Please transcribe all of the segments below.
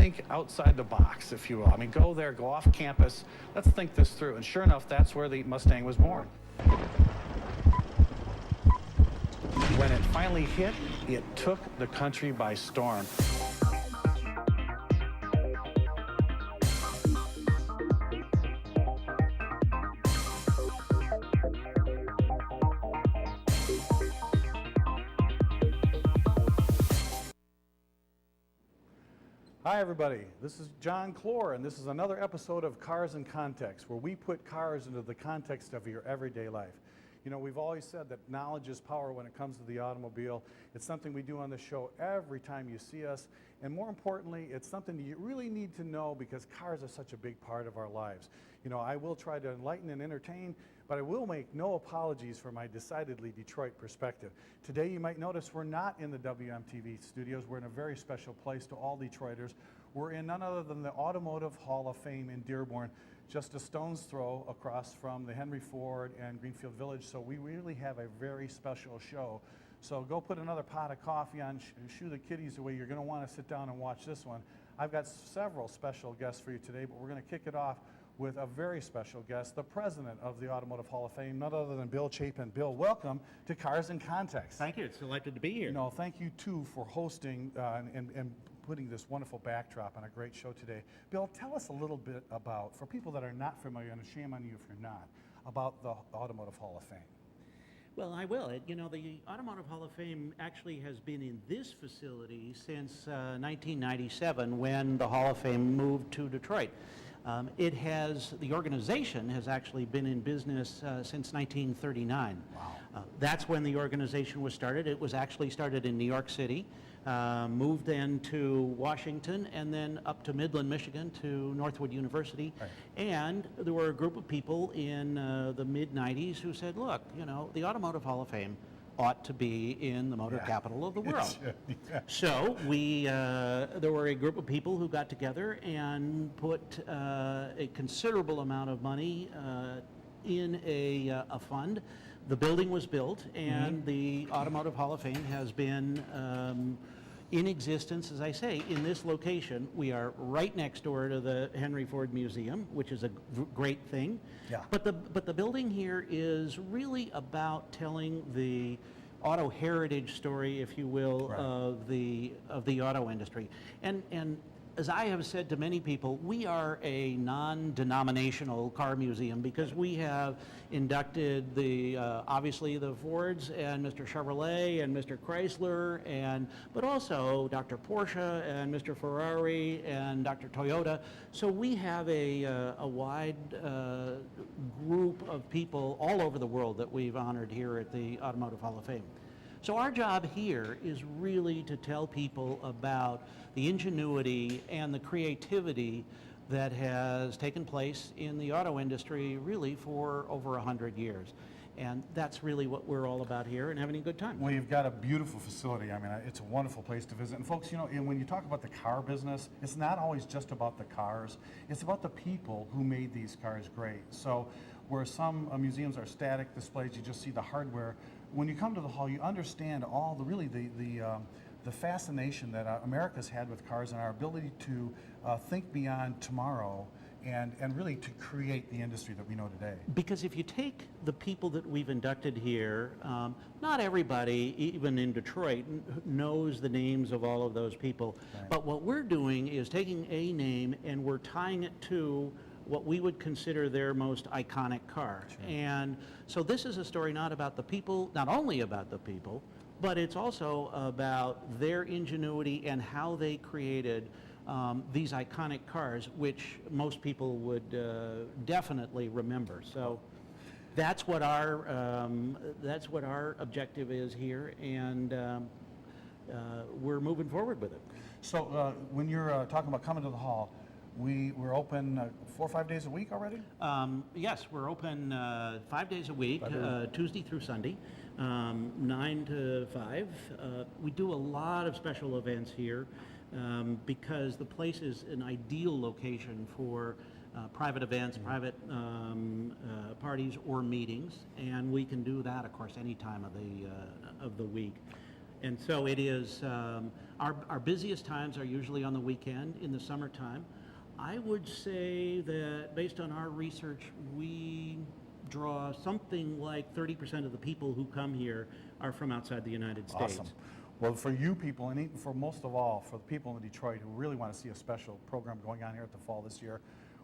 think outside the box, if you will. I mean, go there, go off campus. Let's think this through. And sure enough, that's where the Mustang was born. When it finally hit, it took the country by storm. Hi everybody, this is John Clor, and this is another episode of Cars in Context, where we put cars into the context of your everyday life. You know, we've always said that knowledge is power when it comes to the automobile. It's something we do on the show every time you see us, and more importantly, it's something you really need to know because cars are such a big part of our lives. You know, I will try to enlighten and entertain, but I will make no apologies for my decidedly Detroit perspective. Today, you might notice we're not in the WMTV studios. We're in a very special place to all Detroiters. We're in none other than the Automotive Hall of Fame in Dearborn, just a stone's throw across from the Henry Ford and Greenfield Village. So we really have a very special show. So go put another pot of coffee on, shoo the kiddies away. You're going to want to sit down and watch this one. I've got several special guests for you today, but we're going to kick it off with a very special guest, the president of the Automotive Hall of Fame, none other than Bill Chapin. Bill, welcome to Cars in Context. Thank you. It's delighted to be here. No, thank you too for hosting and putting this wonderful backdrop on a great show today. Bill, tell us a little bit about, for people that are not familiar, and shame on you if you're not, about the Automotive Hall of Fame. Well, I will. You know, the Automotive Hall of Fame actually has been in this facility since 1997 when the Hall of Fame moved to Detroit. The organization has actually been in business since 1939. Wow. That's when the organization was started. It was actually started in New York City, moved then to Washington, and then up to Midland, Michigan, to Northwood University. Right. And there were a group of people in the mid-90s who said, look, you know, the Automotive Hall of Fame ought to be in the motor capital of the world. Yeah. So there were a group of people who got together and put a considerable amount of money in a fund. The building was built, and the Automotive Hall of Fame has been in existence, as I say, in this location. We are right next door to the Henry Ford Museum, which is a great thing. Yeah. But the building here is really about telling the auto heritage story, if you will, Right. of the auto industry. And as I have said to many people, we are a non-denominational car museum because we have inducted obviously the Fords and Mr. Chevrolet and Mr. Chrysler, but also Dr. Porsche and Mr. Ferrari and Dr. Toyota. So we have a wide group of people all over the world that we've honored here at the Automotive Hall of Fame. So our job here is really to tell people about the ingenuity and the creativity that has taken place in the auto industry really for over 100 years. And that's really what we're all about here and having a good time. Well, you've got a beautiful facility. I mean, it's a wonderful place to visit. And folks, you know, when you talk about the car business, it's not always just about the cars. It's about the people who made these cars great. So where some museums are static displays, you just see the hardware. When you come to the hall, you understand all the fascination that America's had with cars and our ability to think beyond tomorrow and really to create the industry that we know today. Because if you take the people that we've inducted here, not everybody, even in Detroit, knows the names of all of those people. Right. But what we're doing is taking a name and we're tying it to what we would consider their most iconic car. Sure. And so this is a story not about the people, not only about the people, but it's also about their ingenuity and how they created these iconic cars, which most people would definitely remember. So that's what our objective is here, and we're moving forward with it. So when you're talking about coming to the hall, we're open 4 or 5 days a week already? Yes, we're open 5 days a week, Tuesday through Sunday, 9 to 5. We do a lot of special events here because the place is an ideal location for private events, private parties or meetings, and we can do that, of course, any time of the week. And so it is, our busiest times are usually on the weekend in the summertime. I would say that based on our research, we draw something like 30% of the people who come here are from outside the United States. Awesome. Well, for you people, and even for most of all, for the people in Detroit who really want to see a special program going on here at the fall this year,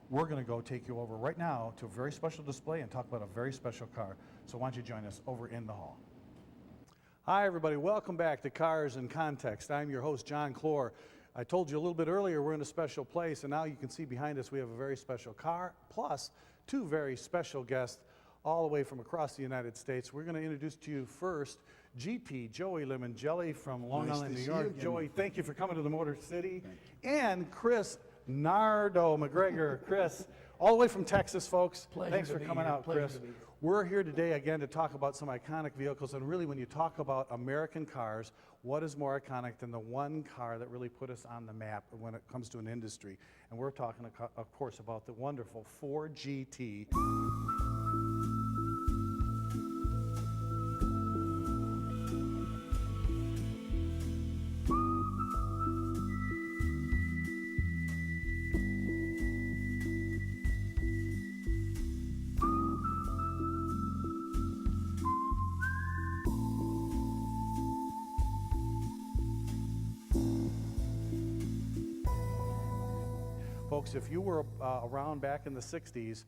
we're going to go take you over right now to a very special display and talk about a very special car. So why don't you join us over in the hall. Hi, everybody. Welcome back to Cars in Context. I'm your host, John Clor. I told you a little bit earlier we're in a special place, and now you can see behind us we have a very special car, plus two very special guests all the way from across the United States. We're going to introduce to you first GP Joey Limongelli from Long Island, New York. Joey, thank you for coming to the Motor City. And Chris Nardo McGregor. Chris, all the way from Texas, folks. Thanks for coming out, Chris. We're here today again to talk about some iconic vehicles, and really when you talk about American cars, what is more iconic than the one car that really put us on the map when it comes to an industry? And we're talking, of course, about the wonderful Ford GT. Folks, if you were around back in the 60s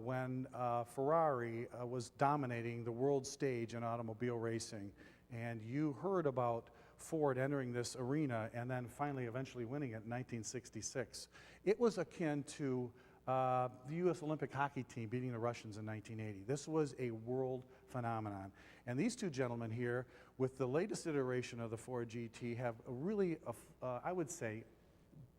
when Ferrari was dominating the world stage in automobile racing, and you heard about Ford entering this arena and then finally eventually winning it in 1966, it was akin to the U.S. Olympic hockey team beating the Russians in 1980. This was a world phenomenon. And these two gentlemen here, with the latest iteration of the Ford GT, have a really, I would say,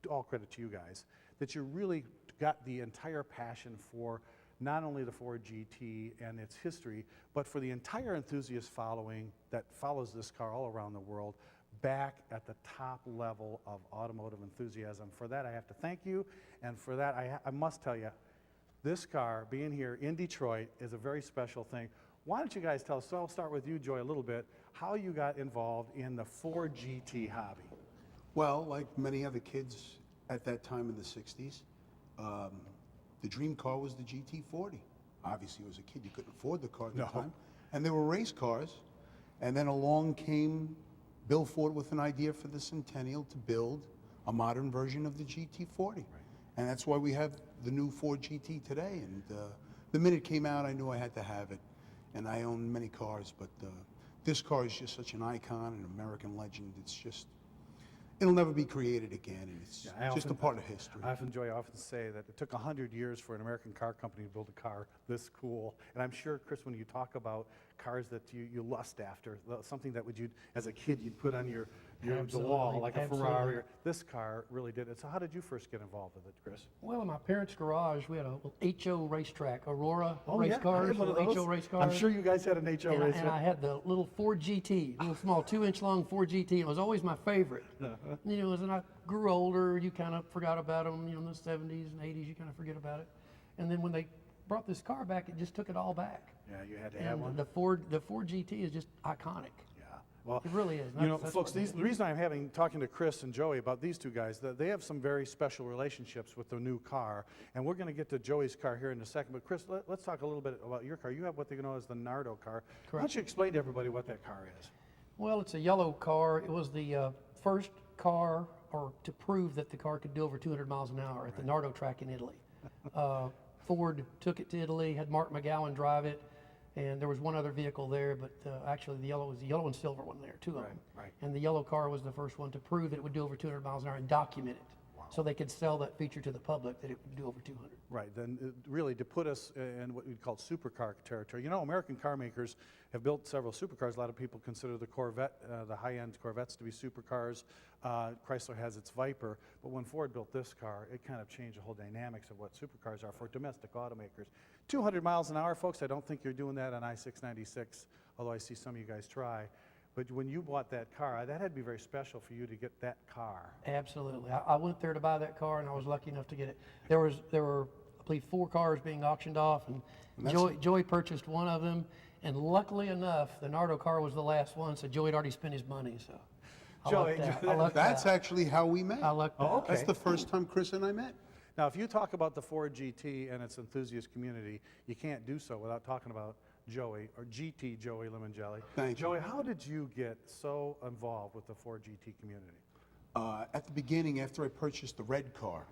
all credit to you guys, that you really got the entire passion for not only the Ford GT and its history, but for the entire enthusiast following that follows this car all around the world, back at the top level of automotive enthusiasm. For that, I have to thank you, and for that, I must tell you, this car, being here in Detroit, is a very special thing. Why don't you guys tell us, so I'll start with you, Joy, a little bit, how you got involved in the Ford GT hobby. Well, like many other kids at that time in the 60s, the dream car was the GT40. Obviously, as a kid, you couldn't afford the car at the time. And there were race cars. And then along came Bill Ford with an idea for the Centennial to build a modern version of the GT40. Right. And that's why we have the new Ford GT today. And the minute it came out, I knew I had to have it. And I own many cars, but this car is just such an icon, an American legend. It's just, it'll never be created again, and it's just a part of history. I often say that it took 100 years for an American car company to build a car this cool. And I'm sure, Chris, when you talk about cars that you lust after, something that as a kid, you'd put on the wall, like a Ferrari. This car really did it. So how did you first get involved with it, Chris? Well, in my parents' garage, we had a HO racetrack, Aurora race cars, HO race cars. I'm sure you guys had an HO race car. And I had the little Ford GT, little small 2-inch long Ford GT. It was always my favorite. You know, as I grew older, you kind of forgot about them. You know, in the 70s and 80s, you kind of forget about it. And then when they brought this car back, it just took it all back. Yeah, you had to have one. The Ford GT is just iconic. Well, it really is. You know, folks, the reason I'm talking to Chris and Joey about these two guys, they have some very special relationships with the new car, and we're going to get to Joey's car here in a second. But Chris, let's talk a little bit about your car. You have what they know as the Nardo car. Correct. Why don't you explain to everybody what that car is? Well, it's a yellow car. It was the first car, or to prove that the car could do over 200 miles an hour at the Nardo track in Italy. Ford took it to Italy, had Mark McGowan drive it. And there was one other vehicle there, but actually the yellow and silver one there, two of them. Right. And the yellow car was the first one to prove that it would do over 200 miles an hour and document it. Wow. So they could sell that feature to the public that it would do over 200. Right, then really to put us in what we'd call supercar territory. You know, American car makers have built several supercars. A lot of people consider the Corvette, the high-end Corvettes to be supercars. Chrysler has its Viper, but when Ford built this car, it kind of changed the whole dynamics of what supercars are for domestic automakers. 200 miles an hour, folks, I don't think you're doing that on I-696, although I see some of you guys try. But when you bought that car, that had to be very special for you to get that car. Absolutely. I went there to buy that car, and I was lucky enough to get it. There were, I believe, 4 cars being auctioned off, and Joey purchased one of them. And luckily enough, the Nardo car was the last one, so Joey had already spent his money, so. I Joey, lucked out. I lucked That's out. actually how we met. I lucked out. okay. That's the first time Chris and I met. Now, if you talk about the Ford GT and its enthusiast community, you can't do so without talking about Joey, or GT Joey Limongelli. Thank you. Joey, how did you get so involved with the Ford GT community? At the beginning, after I purchased the red car,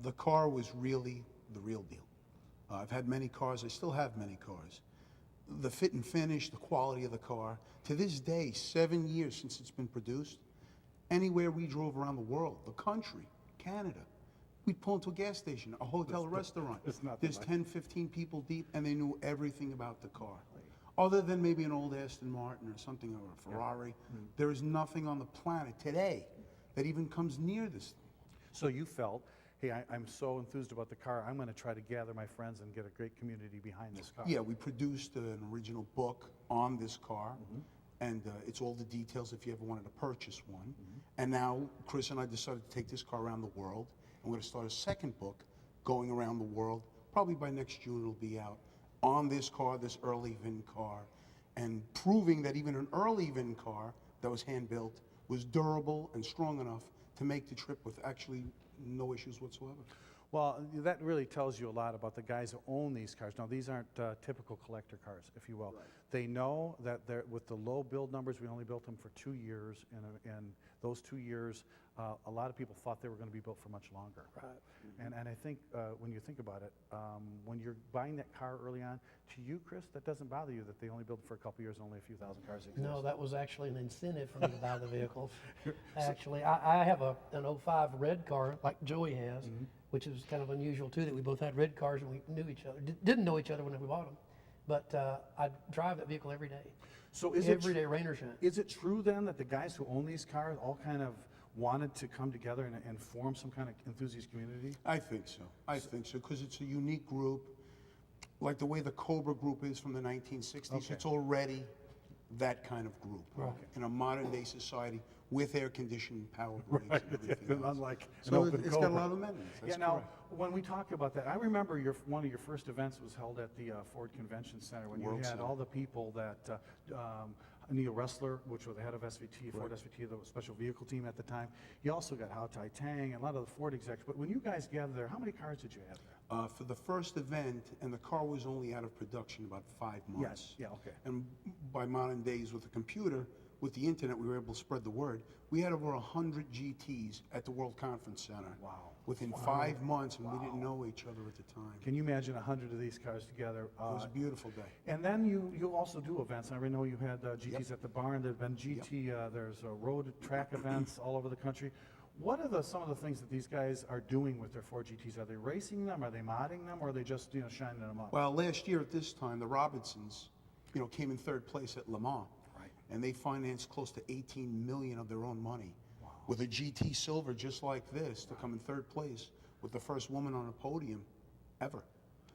the car was really the real deal. I've had many cars. I still have many cars. The fit and finish, the quality of the car. To this day, 7 years since it's been produced, anywhere we drove around the world, the country, Canada, we'd pull into a gas station, a hotel, a restaurant. it's nothing There's like 10, 15 people deep, and they knew everything about the car. Other than maybe an old Aston Martin or something, or a Ferrari, there is nothing on the planet today that even comes near this thing. So you felt, hey, I'm so enthused about the car, I'm going to try to gather my friends and get a great community behind this car. Yeah, we produced an original book on this car, and it's all the details if you ever wanted to purchase one. And now Chris and I decided to take this car around the world, and we're going to start a second book going around the world. Probably by next June it'll be out, on this car, this early VIN car, and proving that even an early VIN car that was hand-built was durable and strong enough to make the trip with actually no issues whatsoever. Well, that really tells you a lot about the guys who own these cars. Now, these aren't typical collector cars, if you will. They know that with the low build numbers, we only built them for 2 years, and those 2 years, a lot of people thought they were going to be built for much longer. Right. And I think when you think about it, when you're buying that car early on, to you, Chris, that doesn't bother you that they only built it for a couple years and only a few thousand cars exist. No, that was actually an incentive for me to buy the vehicles. Actually, I have an 05 red car like Joey has, which is kind of unusual too, that we both had red cars and we knew each other. Didn't know each other when we bought them, but I drive that vehicle every day. So is Every day, rain or shine. Is it true then that the guys who own these cars all kind of wanted to come together and form some kind of enthusiast community? I think so. I think so, because it's a unique group. Like the way the Cobra group is from the 1960s, Okay. it's already that kind of group Right. in a modern day society with air conditioning, power grids, and everything else. Unlike an So open it's got a Cobra. lot of amenities. That's Yeah, now, correct. when we talk about that, I remember one of your first events was held at the Ford Convention Center when you World had Center. all the people that, Neil Ressler, which was the head of SVT, Ford SVT, the special vehicle team at the time. You also got Hao Tai Tang and a lot of the Ford execs. But when you guys gathered there, how many cars did you have there? For the first event, and the car was only out of production about 5 months. Yes, yeah, okay. And by modern days with the computer, with the internet, we were able to spread the word. We had over 100 GTs at the World Conference Center. Wow. Within 5 months, and we didn't know each other at the time. Can you imagine 100 of these cars together? It was a beautiful day. And then you also do events. I know you had GTs at the barn. There have been GT, there's road track events all over the country. What are some of the things that these guys are doing with their Ford GTs? Are they racing them? Are they modding them? Or are they just shining them up? Well, last year at this time, the Robinsons, came in third place at Le Mans. Right. And they financed close to 18 million of their own money. Wow. With a GT Silver just like this to come in third place with the first woman on a podium ever.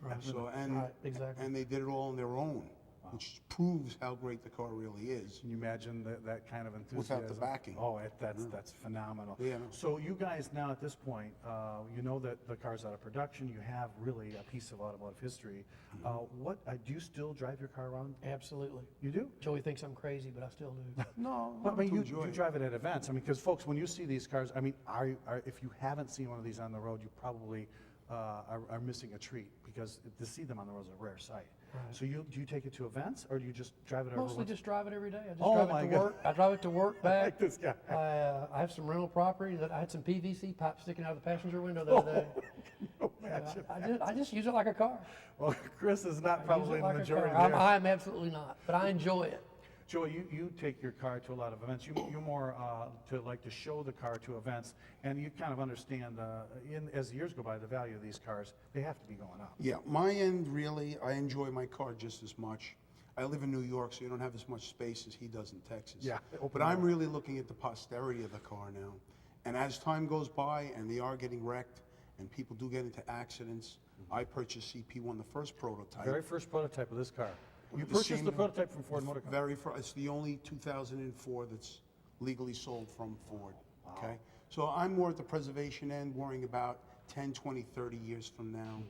Right. So, Right, exactly. and they did it all on their own, which proves how great the car really is. Can you imagine that kind of enthusiasm? Without the backing. Oh, that's phenomenal. Yeah. So you guys now at this point, you know that the car's out of production. You have really a piece of automotive history. Do you still drive your car around? Absolutely. You do? Joey thinks I'm crazy, but I still do. No, But I mean, to you enjoy it. drive it at events. I mean, because folks, when you see these cars, I mean, if you haven't seen one of these on the road, you probably are missing a treat, because to see them on the road is a rare sight. Right. So do you take it to events, or do you just drive it every Mostly once? just drive it every day. I just Oh drive my it to God. work. I drive it to work Like back. this guy. I have some rental property that I had some PVC pipe sticking out of the passenger window the other day. Oh, imagine. I just use it like a car. Well, Chris is not I use probably it in the like a majority car. there. I'm absolutely not, but I enjoy it. Joey, you take your car to a lot of events. You're more to show the car to events, and you kind of understand, as the years go by, the value of these cars. They have to be going up. Yeah, my end really, I enjoy my car just as much. I live in New York, so you don't have as much space as he does in Texas. Yeah, But I'm really looking at the posterity of the car now. And as time goes by and they are getting wrecked and people do get into accidents, I purchased CP1, the first prototype. Very first prototype of this car. You The purchased same- the prototype from Ford Motor Company. It's the only 2004 that's legally sold from Ford, okay? So I'm more at the preservation end, worrying about 10, 20, 30 years from now.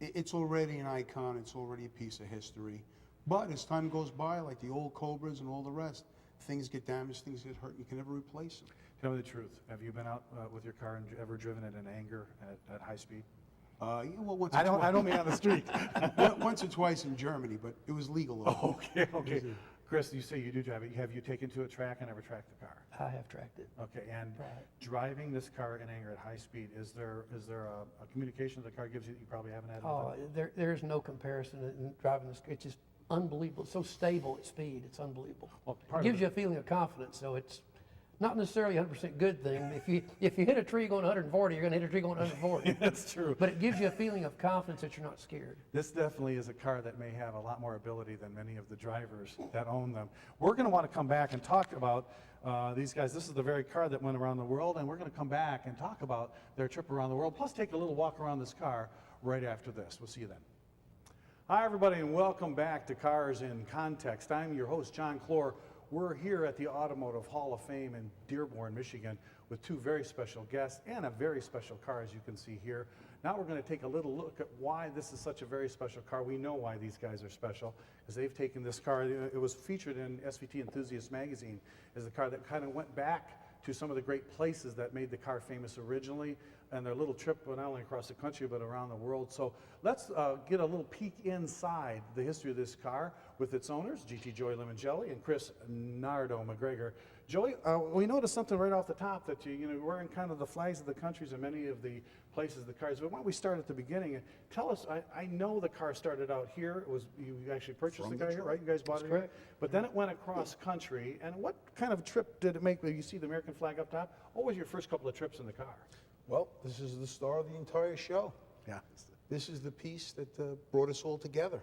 It's already an icon, it's already a piece of history. But as time goes by, like the old Cobras and all the rest, things get damaged, things get hurt, and you can never replace them. Tell me the truth. Have you been out with your car and ever driven it in anger at high speed? Yeah, well, once or I twice. don't mean on the street. Once or twice in Germany, but it was legal. Over there. Okay. Chris, you say you do drive it. Have you taken to a track and ever tracked the car? I have tracked it. Okay, and Right. driving this car in anger at high speed, is there a communication the car gives you that you probably haven't had? Oh, there's no comparison in driving this. It's just unbelievable. It's so stable at speed. It's unbelievable. Well, It gives you a feeling of confidence. So it's not necessarily a 100% good thing. If you hit a tree going 140, you're going to hit a tree going 140. That's true. But it gives you a feeling of confidence that you're not scared. This definitely is a car that may have a lot more ability than many of the drivers that own them. We're going to want to come back and talk about these guys. This is the very car that went around the world, and we're going to come back and talk about their trip around the world, plus take a little walk around this car right after this. We'll see you then. Hi, everybody, and welcome back to Cars in Context. I'm your host, John Clor. We're here at the Automotive Hall of Fame in Dearborn, Michigan, with two very special guests and a very special car, as you can see here. Now we're going to take a little look at why this is such a very special car. We know why these guys are special, because they've taken this car. It was featured in SVT Enthusiast magazine as the car that kind of went back to some of the great places that made the car famous originally, and their little trip not only across the country but around the world. So let's get a little peek inside the history of this car with its owners, GT Joey Limongelli and Chris Nardo McGregor. Joey, we noticed something right off the top, that you're wearing kind of the flags of the countries in many of the places the cars. But why don't we start at the beginning and tell us? I know the car started out here. You actually purchased From the car here, Detroit. right? You guys bought it here. correct. But then it went across country. And what kind of trip did it make? You see the American flag up top. What was your first couple of trips in the car? Well, this is the star of the entire show. Yeah. This is the piece that brought us all together.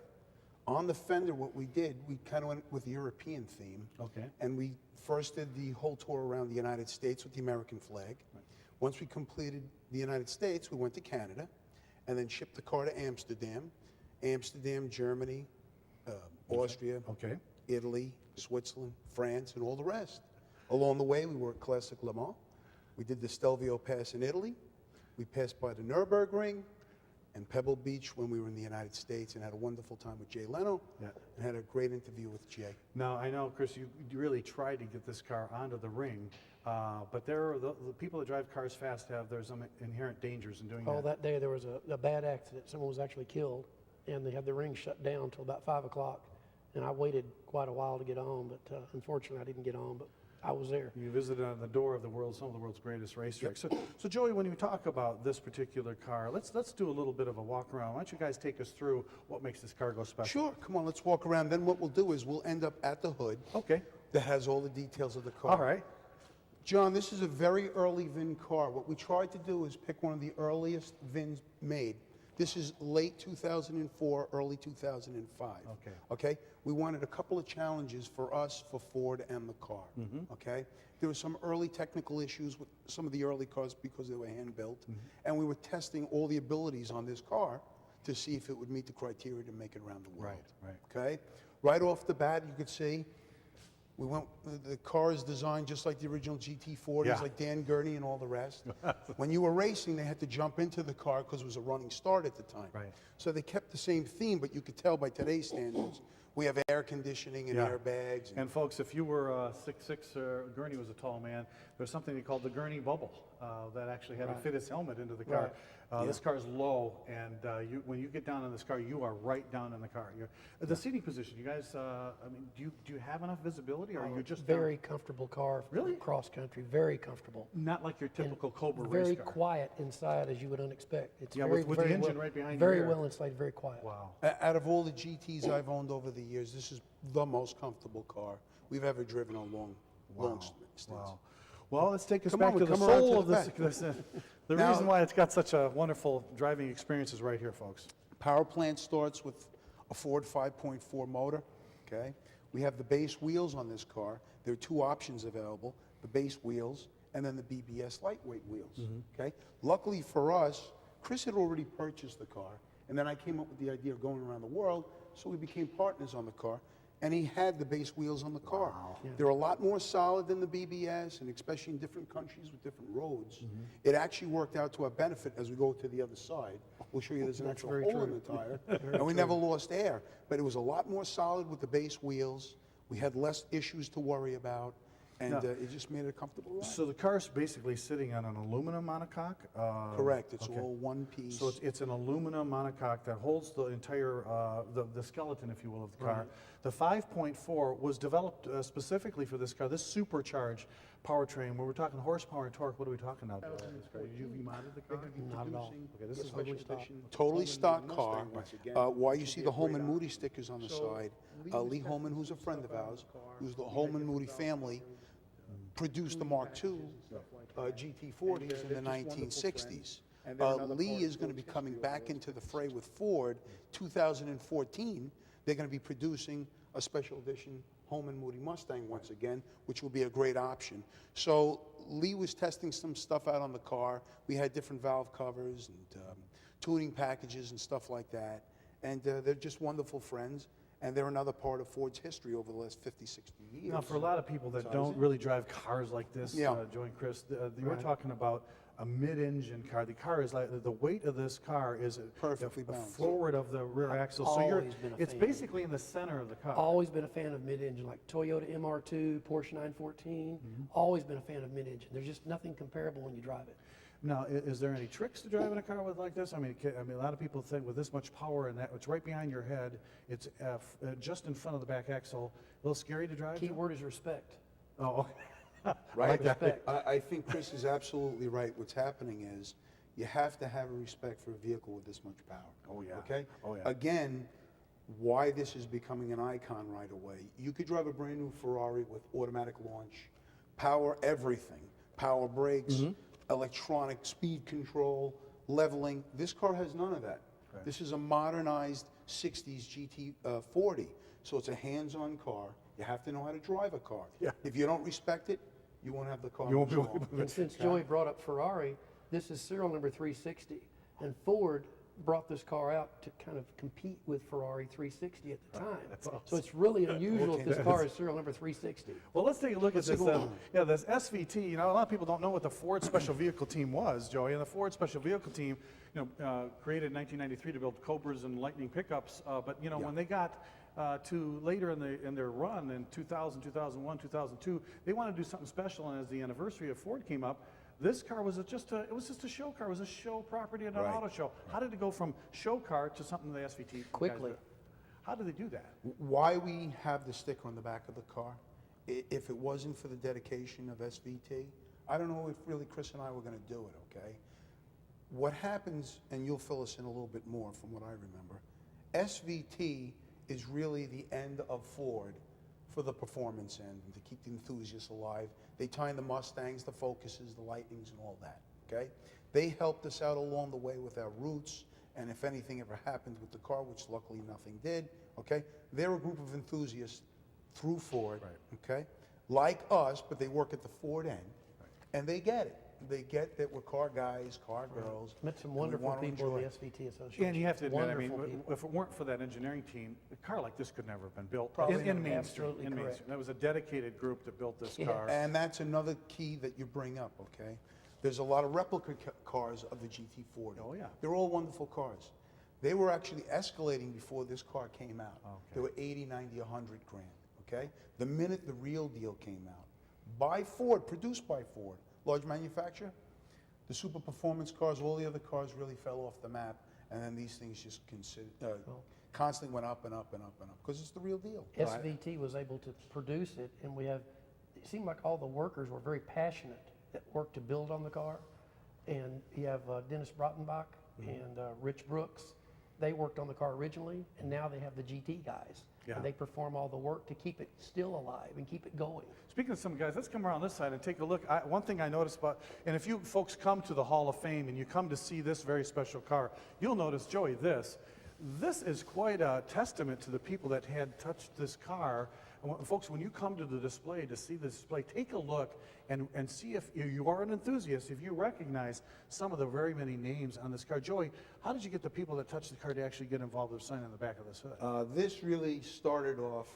On the fender, what we did, we kind of went with the European theme. Okay. And we first did the whole tour around the United States with the American flag. Right. Once we completed the United States, we went to Canada and then shipped the car to Amsterdam, Germany, Austria, Okay. Italy, Switzerland, France, and all the rest. Along the way, we were at Classic Le Mans. We did the Stelvio Pass in Italy. We passed by the Nürburgring and Pebble Beach when we were in the United States, and had a wonderful time with Jay Leno. Yeah. And had a great interview with Jay. Now, I know, Chris, you really tried to get this car onto the ring, but there are the people that drive cars fast there's some inherent dangers in doing Oh, that. that day there was a bad accident. Someone was actually killed, and they had the ring shut down until about 5 o'clock. And I waited quite a while to get on, but unfortunately I didn't get on, but I was there. You visited on the door of some of the world's greatest racetracks. So, Joey, when you talk about this particular car, let's do a little bit of a walk around. Why don't you guys take us through what makes this car go special? Sure, come on, let's walk around. Then what we'll do is we'll end up at the hood Okay. that has all the details of the car. All right. John, this is a very early VIN car. What we tried to do is pick one of the earliest VINs made. This is late 2004, early 2005. Okay. Okay? We wanted a couple of challenges for us, for Ford, and the car. Okay? There were some early technical issues with some of the early cars because they were hand-built. And we were testing all the abilities on this car to see if it would meet the criteria to make it around the world. Right. Okay? Right off the bat, you could see the car is designed just like the original GT40s, Yeah. like Dan Gurney and all the rest. When you were racing, they had to jump into the car because it was a running start at the time. Right. So they kept the same theme, but you could tell by today's standards, we have air conditioning and Yeah. airbags. And folks, if you were 6'6", Gurney was a tall man, there's something they called the Gurney bubble that actually had to fit his helmet into the car. This car is low, and when you get down in this car, you are right down in the car. The seating position, you guys, do you have enough visibility, or are you just Very comfortable car. Really? Cross country, very comfortable. not like your typical Cobra Very race car? quiet inside, as you would expect. It's Yeah, very, with the very engine well, right behind you Very there. well insulated, very quiet. Wow. Out of all the GTs I've owned over the years, this is the most comfortable car we've ever driven on long stints. Wow. Well, let's take us Come back on, we to the come around soul to of the this. back. The Now- reason why it's got such a wonderful driving experience is right here, folks. Power plant starts with a Ford 5.4 motor, okay? We have the base wheels on this car. There are two options available, the base wheels and then the BBS lightweight wheels, okay? Luckily for us, Chris had already purchased the car, and then I came up with the idea of going around the world, so we became partners on the car. and he had the base wheels on the car. Yeah. They're a lot more solid than the BBS, and especially in different countries with different roads. It actually worked out to our benefit as we go to the other side. We'll show you there's an That's actual very hole in true. the tire, and we never lost air. But it was a lot more solid with the base wheels. We had less issues to worry about, and No. it just made it a comfortable ride. So the car's basically sitting on an aluminum monocoque? Correct, it's okay. all one piece. So it's an aluminum monocoque that holds the entire, the skeleton, if you will, of the car. The 5.4 was developed specifically for this car, this supercharged powertrain. When we're talking horsepower and torque, what are we talking about? Did you modded the car? Not at all. Okay, this is Totally stock. Totally stock car. Why you see the Holman Moody stickers on the side. Lee Holman, who's a friend of ours, who's the Holman Moody family, produced the Mark II GT40s in the 1960s. Lee is going to be coming back into the fray with Ford. 2014, they're going to be producing a special edition Holman Moody Mustang once again, which will be a great option. So Lee was testing some stuff out on the car. We had different valve covers and tuning packages and stuff like that. And they're just wonderful friends. And they're another part of Ford's history over the last 50, 60 years. Now, for a lot of people that don't really drive cars like this, Yeah. Joe and Chris, we're talking about a mid-engine car. The car is like, the weight of this car is Perfectly balanced. forward of the rear axle. So always been a it's fan. basically in the center of the car. Always been a fan of mid-engine, like Toyota MR2, Porsche 914. Always been a fan of mid-engine. There's just nothing comparable when you drive it. Now, is there any tricks to driving a car with like this? I mean, a lot of people think with this much power and that, it's right behind your head, it's just in front of the back axle, a little scary to drive? Key Joe? word is respect. Oh, Right? Respect. I think Chris is absolutely right. What's happening is you have to have a respect for a vehicle with this much power. Oh, yeah. Okay? Oh, yeah. Again, why this is becoming an icon right away. You could drive a brand new Ferrari with automatic launch, power everything, power brakes, electronic speed control, leveling. This car has none of that. Right. This is a modernized 60s GT40. So it's a hands-on car. You have to know how to drive a car. Yeah. If you don't respect it, you won't have the car. You won't be much able to longer. move And since Joey brought up Ferrari, this is serial number 360. And Ford brought this car out to kind of compete with Ferrari 360 at the time. That's awesome. So it's really unusual Okay, if this car is serial number 360. well, let's take a look at Let's this. take a look. Yeah, this SVT. You know, a lot of people don't know what the Ford Special Vehicle Team was, Joey. And the Ford Special Vehicle Team, created in 1993 to build Cobras and Lightning pickups. But when they got to later in their run in 2000, 2001, 2002, they wanted to do something special. And as the anniversary of Ford came up, this car was just a show car. It was a show property at an Right. auto show. How did it go from show car to something the SVT guys Quickly. did? How did they do that? Why we have the sticker on the back of the car, if it wasn't for the dedication of SVT, I don't know if really Chris and I were going to do it, okay? What happens, and you'll fill us in a little bit more from what I remember, SVT is really the end of Ford for the performance end and to keep the enthusiasts alive. They tie in the Mustangs, the Focuses, the Lightnings, and all that, okay? They helped us out along the way with our roots, and if anything ever happened with the car, which luckily nothing did, okay? They're a group of enthusiasts through Ford, okay? Like us, but they work at the Ford end, and they get it. They get that we're car guys, car girls. Met some and we wonderful want to people in enjoy the it. SVT Association. And you have to admit, I mean, Wonderful people. if it weren't for that engineering team, a car like this could never have been built Probably in not. Main Street. Absolutely In Main correct. Street. That was a dedicated group that built this Yeah. car. And that's another key that you bring up, okay? There's a lot of replica cars of the GT40. Oh, yeah. They're all wonderful cars. They were actually escalating before this car came out. Okay. They were 80, 90, 100 grand, okay? The minute the real deal came out, by Ford, produced by Ford, large manufacturer, the super performance cars, all the other cars really fell off the map, and then these things just constantly went up and up and up and up, because it's the real deal. SVT was able to produce it, and it seemed like all the workers were very passionate that worked to build on the car. And you have Dennis Brottenbach and Rich Brooks. They worked on the car originally, and now they have the GT guys. Yeah. And they perform all the work to keep it still alive and keep it going. Speaking of some guys, let's come around this side and take a look. One thing I noticed about, and if you folks come to the Hall of Fame and you come to see this very special car, you'll notice, Joey, this is quite a testament to the people that had touched this car. And folks, when you come to the display to see the display, take a look and see if you are an enthusiast, if you recognize some of the very many names on this car. Joey, how did you get the people that touched the car to actually get involved with signing on the back of this hood? This really started off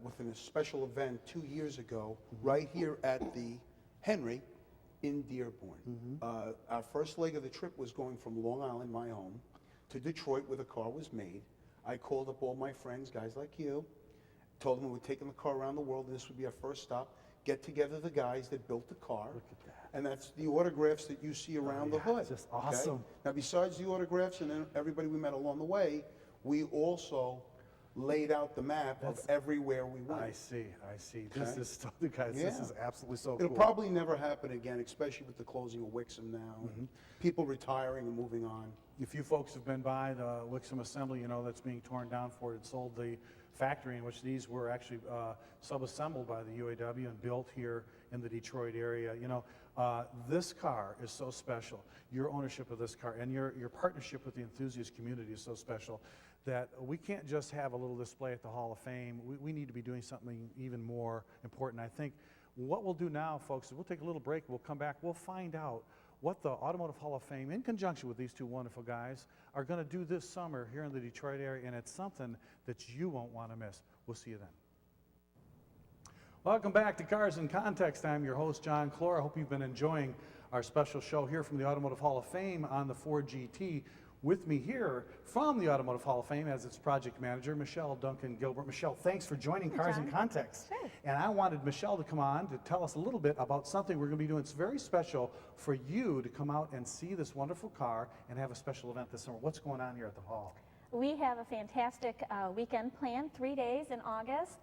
within a special event 2 years ago, right here at the Henry in Dearborn. Our first leg of the trip was going from Long Island, my home, to Detroit, where the car was made. I called up all my friends, guys like you, told them we were taking the car around the world, and this would be our first stop. Get together the guys that built the car. Look at that. And that's the autographs that you see around the hood. Just awesome. Now, besides the autographs and then everybody we met along the way, we also laid out the map of everywhere we went. I see. This Okay. is so, guys, this Yeah. is absolutely so It'll cool. probably never happen again, especially with the closing of Wixom now, and people retiring and moving on. If you folks have been by the Wixom Assembly, you know that's being torn down for it. It sold the factory in which these were actually sub-assembled by the UAW and built here in the Detroit area. You know, this car is so special. Your ownership of this car and your partnership with the enthusiast community is so special that we can't just have a little display at the Hall of Fame. We need to be doing something even more important. I think what we'll do now, folks, is we'll take a little break. We'll come back. We'll find out what the Automotive Hall of Fame, in conjunction with these two wonderful guys, are going to do this summer here in the Detroit area, and it's something that you won't want to miss. We'll see you then. Welcome back to Cars in Context. I'm your host, John Clor. I hope you've been enjoying our special show here from the Automotive Hall of Fame on the Ford GT. With me here from the Automotive Hall of Fame as its project manager, Michelle Duncan Gilbert. Michelle, thanks for joining Cars in Context. Sure. And I wanted Michelle to come on to tell us a little bit about something we're going to be doing. It's very special for you to come out and see this wonderful car and have a special event this summer. What's going on here at the Hall? We have a fantastic weekend planned, 3 days in August.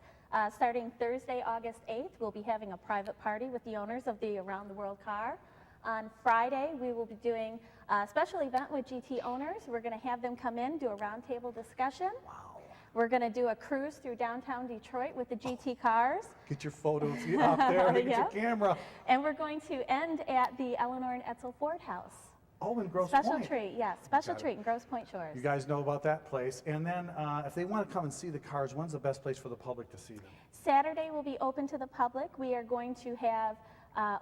Starting Thursday, August 8th, we'll be having a private party with the owners of the Around the World car. On Friday, we will be doing a special event with GT owners. We're going to have them come in, do a roundtable discussion. Wow. We're going to do a cruise through downtown Detroit with the GT cars. Get your photos out there, get Yeah. your camera. And we're going to end at the Eleanor and Etzel Ford House. Oh, in Grosse Special Pointe. treat, yes, special Got it. treat in Grosse Pointe Shores. You guys know about that place. And then if they want to come and see the cars, when's the best place for the public to see them? Saturday will be open to the public. We are going to have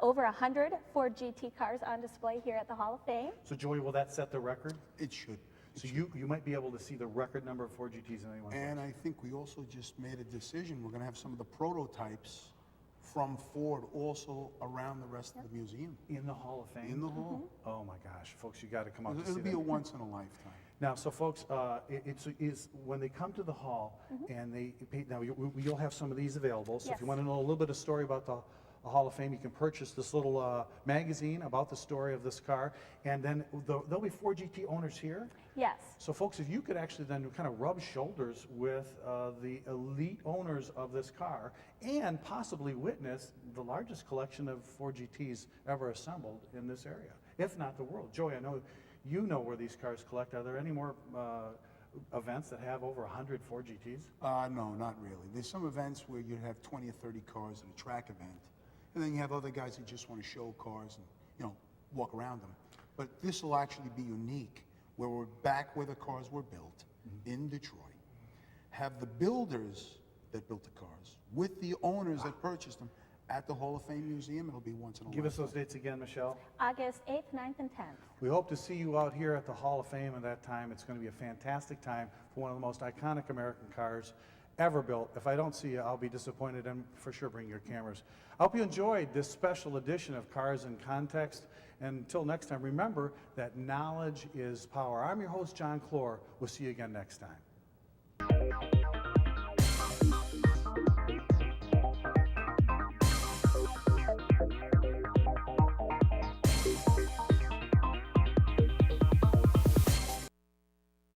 over 100 Ford GT cars on display here at the Hall of Fame. So, Joey, will that set the record? It should. So you might be able to see the record number of Ford GTs in any one And place. I think we also just made a decision. We're going to have some of the prototypes from Ford also around the rest of the museum. In the Hall of Fame? In the hall. Oh my gosh, folks, you got to come out to It'll see be that. a once in a lifetime. Now, so folks, it's when they come to the hall and they pay, now you'll have some of these available. So if you Yes. want to know a little bit of story about the Hall of Fame, you can purchase this little magazine about the story of this car. And then there'll be Ford GT owners here. Yes. So folks, if you could actually then kind of rub shoulders with the elite owners of this car and possibly witness the largest collection of Ford GTs ever assembled in this area, if not the world. Joey, I know you know where these cars collect. Are there any more events that have over 100 Ford GTs? No, not really. There's some events where you have 20 or 30 cars at a track event. And then you have other guys that just want to show cars and, walk around them. But this will actually be unique, where we're back where the cars were built in Detroit. Have the builders that built the cars with the owners that purchased them at the Hall of Fame Museum. It'll be once in a Give us lifetime. those dates again, Michelle. August 8th, 9th, and 10th. We hope to see you out here at the Hall of Fame at that time. It's going to be a fantastic time for one of the most iconic American cars ever built. If I don't see you, I'll be disappointed, and for sure bring your cameras. I hope you enjoyed this special edition of Cars in Context. And until next time, remember that knowledge is power. I'm your host, John Clor. We'll see you again next time.